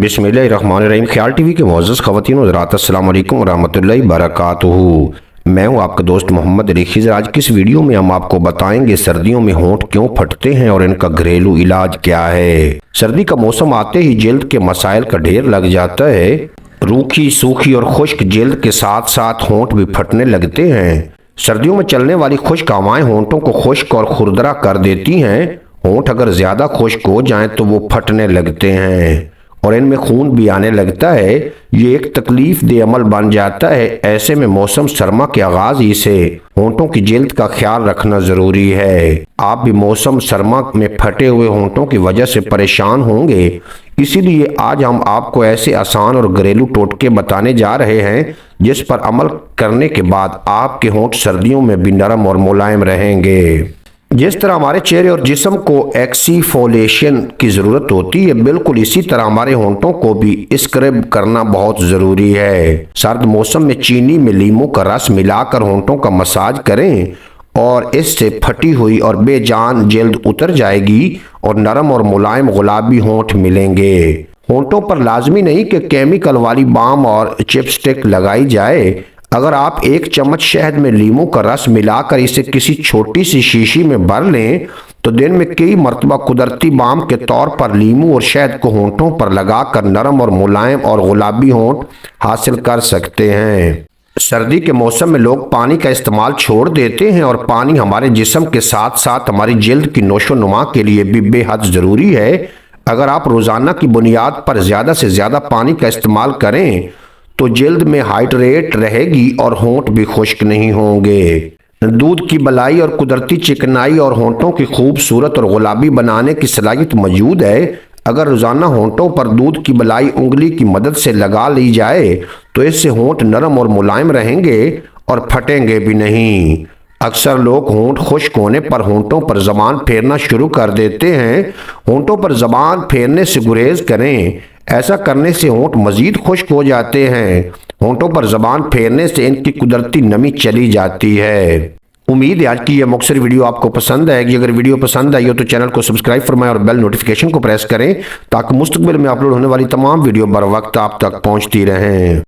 बिस्मिल्लाहिर्रहमानिर्रहीम। ख्याल टीवी के मुअज़्ज़ज़ ख़वातीन व हज़रात, अस्सलाम वालेकुम व रहमतुल्लाहि व बरकातुहू। मैं हूं आपका दोस्त मोहम्मद अली खिज़र। आज की इस वीडियो में हम आपको बताएंगे सर्दियों में होंठ क्यों फटते हैं और इनका घरेलू इलाज क्या है। सर्दी का मौसम आते ही जिल्द के मसाइल का ढेर लग जाता है। रूखी, सूखी और खुश्क जिल्द के साथ साथ होंठ भी फटने लगते हैं। सर्दियों में चलने वाली खुश्क हवाएं होंठों को खुश्क और खुरदरा कर देती हैं। होंठ अगर ज्यादा खुश्क हो जाएं तो वो फटने लगते हैं और इनमें खून भी आने लगता है। ये एक तकलीफ दे अमल बन जाता है। ऐसे में मौसम सरमा के आगाज ही से होंठों की जिल्द का ख्याल रखना जरूरी है। आप भी मौसम सरमा में फटे हुए होंठों की वजह से परेशान होंगे, इसीलिए आज हम आपको ऐसे आसान और घरेलू टोटके बताने जा रहे हैं जिस पर अमल करने के बाद आपके होंठ सर्दियों में भी नरम और मुलायम रहेंगे। जिस तरह हमारे चेहरे और जिस्म को एक्सीफोलिएशन की ज़रूरत होती है, बिल्कुल इसी तरह हमारे होंठों को भी स्क्रब करना बहुत ज़रूरी है। सर्द मौसम में चीनी में लीमू का रस मिलाकर होंठों का मसाज करें और इससे फटी हुई और बेजान जिल्द उतर जाएगी और नरम और मुलायम गुलाबी होंठ मिलेंगे। होंठों पर लाजमी नहीं कि केमिकल वाली बाम और चिपस्टिक लगाई जाए। अगर आप एक चम्मच शहद में लीमू का रस मिलाकर इसे किसी छोटी सी शीशी में भर लें तो दिन में कई मरतबा कुदरती बाम के तौर पर लीमू और शहद को होंठों पर लगाकर नरम और मुलायम और गुलाबी होंठ हासिल कर सकते हैं। सर्दी के मौसम में लोग पानी का इस्तेमाल छोड़ देते हैं और पानी हमारे जिस्म के साथ साथ हमारी जिल्द की नोशो नुमा के लिए भी बेहद ज़रूरी है। अगर आप रोज़ाना की बुनियाद पर ज़्यादा से ज़्यादा पानी का इस्तेमाल करें तो जिल्द में हाइड्रेट रहेगी और होंठ भी खुश्क नहीं होंगे। दूध की बलाई और कुदरती चिकनाई और होंठों की खूबसूरत और गुलाबी बनाने की सलाहियत मौजूद है। अगर रोजाना होंठों पर दूध की बलाई उंगली की मदद से लगा ली जाए तो इससे होंठ नरम और मुलायम रहेंगे और फटेंगे भी नहीं। अक्सर लोग होंठ खुश्क होने पर होंठों पर ज़बान फेरना शुरू कर देते हैं। होंठों पर ज़बान फेरने से गुरेज करें। ऐसा करने से होंठ मजीद खुश्क हो जाते हैं। होंठों पर ज़बान फेरने से इनकी कुदरती नमी चली जाती है। उम्मीद है आज की यह मुख्तसर वीडियो आपको पसंद आएगी। अगर वीडियो पसंद आई हो तो चैनल को सब्सक्राइब फरमाएं और बेल नोटिफिकेशन को प्रेस करें ताकि मुस्तकबिल में अपलोड होने वाली तमाम वीडियो बर वक्त आप तक पहुंचती रहें।